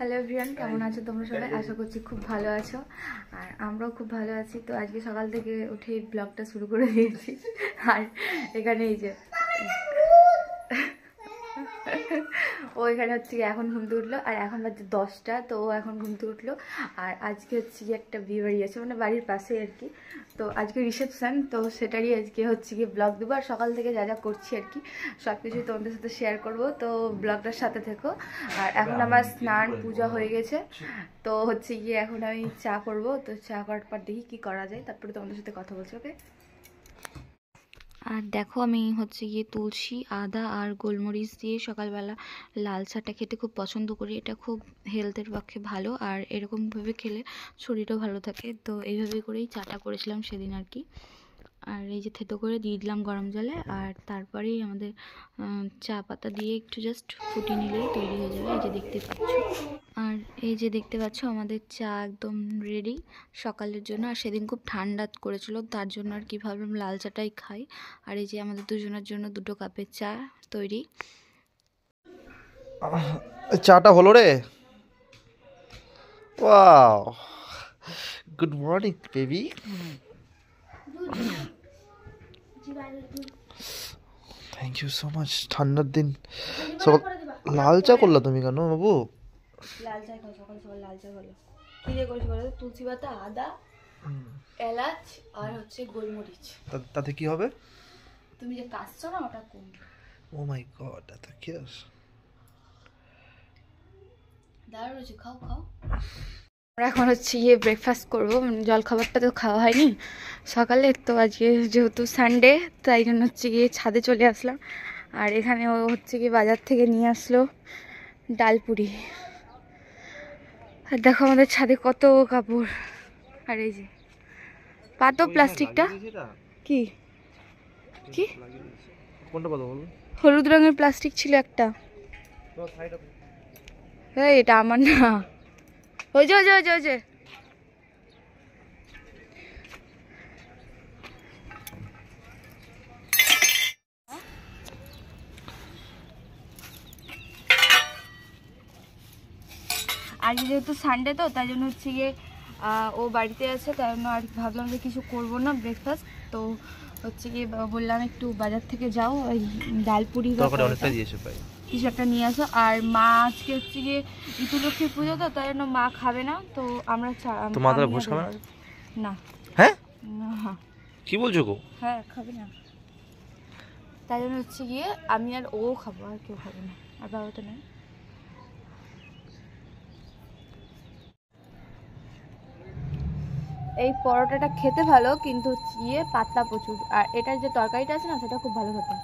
Hello everyone, কেমন আছো তোমরা সবাই? আশা করছি খুব ভালো আছো, আর আমরাও খুব ভালো আছি। তো আজকে সকাল থেকে উঠে ব্লগটা শুরু করে দিয়েছি। আর এখানে এই যে ও এখানে হচ্ছে এখন ঘুম থেকে উঠলো, আর এখন বাজে 10টা। তো ও এখন ঘুম থেকে উঠলো। আর আজকে হচ্ছে গিয়ে একটা বিয়ে বাড়ি আছে, মানে বাড়ির পাশে আর কি। তো আজকে রিসেপশন, তো সেটারই আজকে হচ্ছে গিয়ে ব্লগ দেবো। আর সকাল থেকে যা যা করছি আর কি সব কিছুই তোমাদের সাথে শেয়ার করব। তো ব্লগটার সাথে থেকো। আর এখন আমার স্নান পূজা হয়ে গেছে, তো হচ্ছে গিয়ে এখন আমি চা করব। তো চা করার পর দেখি কি করা যায়, তারপরে তোমাদের সাথে কথা বলছি। ওকে। আর দেখো আমি হচ্ছে গিয়ে তুলসী, আদা আর গোলমরিচ দিয়ে সকালবেলা লাল চাটা খেতে খুব পছন্দ করি। এটা খুব হেলথের পক্ষে ভালো, আর এরকমভাবে খেলে শরীরও ভালো থাকে। তো এইভাবে করেই চাটা করেছিলাম সেদিন আর কি। আর এই যে থেতো করে দিয়ে দিলাম গরম জলে, আর তারপরেই আমাদের চা পাতা দিয়ে একটু জাস্ট ফুটিয়ে নিলেই তৈরি হয়ে যাবে। এই যে দেখতে পাচ্ছ, আর এই যে দেখতে পাচ্ছ আমাদের চা একদম রেডি সকালের জন্য। আর সেদিন খুব ঠান্ডা করেছিল, তার জন্য আর কি ভাবলাম লাল চাটাই খাই। আর এই যে আমাদের দুজনের জন্য 2 কাপের চা তৈরি। চাটা হলো রে। Wow, good morning baby. Thank you so much. ঠান্ডার দিন সকাল লাল চা করলা তুমি কেন বাবু? লাল চা খাও সকাল সকাল, লাল চা ভালো। কি দিয়ে করেছি বলো? তুলসী পাতা, আদা, এলাচ আর হচ্ছে গোলমরিচ। তাতে কি হবে? তুমি যে কাশছো না, ওটা কমবে। ও মাই গড, এত কি আছে? দাঁড়া রয়েছে, খাও খাও। আমরা এখন হচ্ছে গিয়ে ব্রেকফাস্ট করবো। জল খাবারটা তো খাওয়া হয়নি সকালে। তো আজকে যেহেতু সানডে, তাই জন্য হচ্ছে গিয়ে ছাদে চলে আসলাম। আর এখানে ও হচ্ছে গিয়ে বাজার থেকে নিয়ে আসলো ডালপুরি। আর দেখো আমাদের ছাদে কত কাপড়। আর এই যে পাতো প্লাস্টিকটা কি কি কোনটা কথা বলবো? হলুদ রঙের প্লাস্টিক ছিল একটা। হ্যাঁ, এটা আমার না। ওই যে ওই যে ওই যে ওই যে আজকে যেহেতু সানডে, তো তাই জন্য হচ্ছে গিয়ে ও বাড়িতে আছে, তাই জন্য আর ভাবলাম যে কিছু করবো না ব্রেকফাস্ট। তো হচ্ছে গিয়ে বললাম একটু বাজার থেকে যাও, ওই ডালপুরি কিছু একটা নিয়ে আসো। আর মা আজকে হচ্ছে গিয়ে ইতুলক্ষ্মী পুজো, তো তাই জন্য মা খাবে না। তো আমরা না। হ্যাঁ, না কি বলছো গো? হ্যাঁ, খাবে না, তাই জন্য হচ্ছে গিয়ে আমি আর ও খাবো, আর কেউ খাবে না। আর বাবা তো নেই। এই পরোটাটা খেতে ভালো, কিন্তু হচ্ছে গিয়ে পাতলা প্রচুর। আর এটার যে তরকারিটা আছে না, সেটা খুব ভালো খেতে।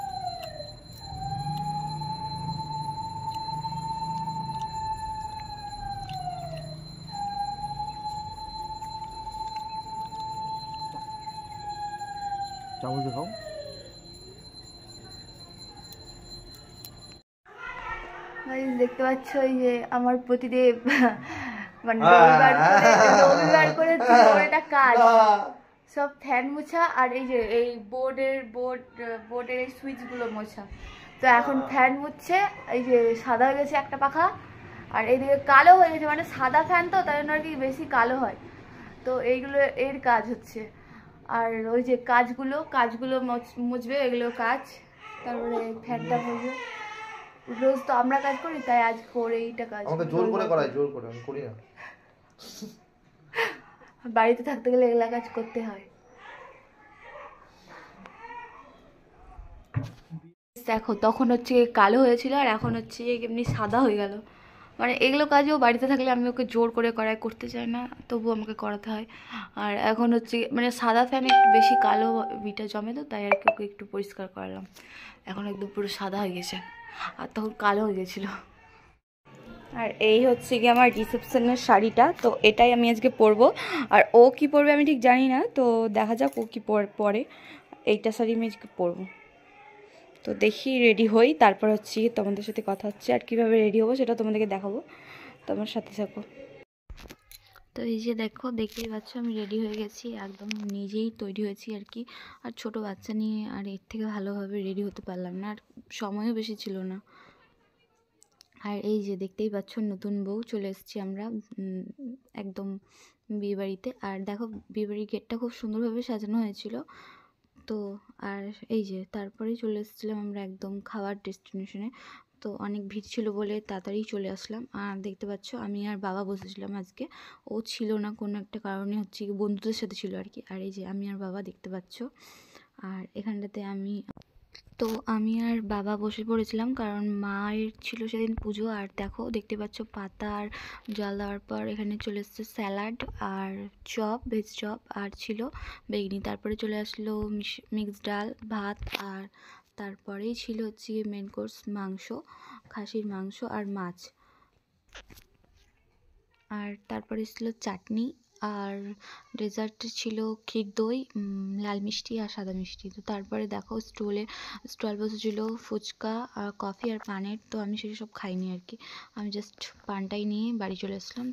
চামচ দেখাও। দেখতে পাচ্ছ এই যে আমার প্রতিদেব, মানে রবিবার করে একটা কাজ, সব ফ্যান মোছা আর এই যে এই বোর্ডের এই সুইচগুলো মোছা। তো এখন ফ্যান মুছছে, এই যে সাদা হয়ে গেছে একটা পাখা, আর এইদিকে কালো হয়ে গেছে, মানে সাদা ফ্যান তো তাই জন্য আর কি বেশি কালো হয়। তো এইগুলো এর কাজ হচ্ছে। আর ওই যে কাজগুলো মুছবে, এগুলো কাজ। তারপরে ফ্যানটা মুছবে। রোজ তো আমরা কাজ করি, তাই আজ করে এইটা কাজ। আমাকে জোর করে করায়, জোর করে আমি করি না। বাড়িতে থাকতে গেলে এগুলা কাজ করতে হয়। দেখো তখন হচ্ছে কালো হয়েছিল, আর এখন হচ্ছে এমনি সাদা হয়ে গেল। মানে এগুলো কাজও বাড়িতে থাকলে আমি ওকে জোর করে করাই, করতে চাই না, তবু আমাকে করাতে হয়। আর এখন হচ্ছে মানে সাদা ফ্যানে একটু বেশি কালো বিটা জমে, তো তাই আর কি ওকে একটু পরিষ্কার করালাম। এখন একদম পুরো সাদা হয়ে গেছে, আর তখন কালো হয়ে গেছিলো। আর এই হচ্ছে গিয়ে আমার রিসেপশনের শাড়িটা, তো এটাই আমি আজকে পরবো। আর ও কি পরবে আমি ঠিক জানি না, তো দেখা যাক ও কি পরে। এইটা শাড়ি আমি আজকে পরবো। তো দেখি রেডি হই, তারপর হচ্ছে তোমাদের সাথে কথা হচ্ছে। আর কীভাবে রেডি হবো সেটা তোমাদেরকে দেখাবো, তোমার সাথে থাকো। তো এই যে দেখো, দেখতেই পাচ্ছ আমি রেডি হয়ে গেছি, একদম নিজেই তৈরি হয়েছি আর কি। আর ছোট বাচ্চা নিয়ে আর এর থেকে ভালোভাবে রেডি হতে পারলাম না, আর সময়ও বেশি ছিল না। আর এই যে দেখতেই পাচ্ছ নতুন বউ চলে এসেছি আমরা একদম বিয়েবাড়িতে। আর দেখো বিয়েবাড়ির গেটটা খুব সুন্দরভাবে সাজানো হয়েছিল। তো আর এই যে তারপরেই চলে এসেছিলাম আমরা একদম খাওয়ার ডেস্টিনেশনে। তো অনেক ভিড় ছিল বলে তাড়াতাড়ি চলে আসলাম। আর দেখতে পাচ্ছ আমি আর বাবা বসেছিলাম আজকে, ও ছিল না কোনো একটা কারণে, হচ্ছে কি বন্ধুদের সাথে ছিল আর কি। আর এই যে আমি আর বাবা দেখতে পাচ্ছ। আর এখানটাতে আমি আর বাবা বসে পড়েছিলাম কারণ মায়ের ছিল সেদিন পুজো। আর দেখো দেখতে পাচ্ছ পাতা আর জল দেওয়ার পর এখানে চলে এসছে স্যালাড আর চপ, ভেজ চপ, আর ছিল বেগনি। তারপরে চলে আসলো মিক্সড ডাল, ভাত, আর তারপরেই ছিল হচ্ছে মেন কোর্স মাংস, খাসির মাংস আর মাছ। আর তারপরে ছিল চাটনি, আর ডেজার্টে ছিল ক্ষীর দই, লাল মিষ্টি আর সাদা মিষ্টি। তো তারপরে দেখো স্টল বসেছিল ফুচকা আর কফি আর পানের। তো আমি সেসব খাইনি আর কি, আমি জাস্ট পানটাই নিয়ে বাড়ি চলে আসলাম।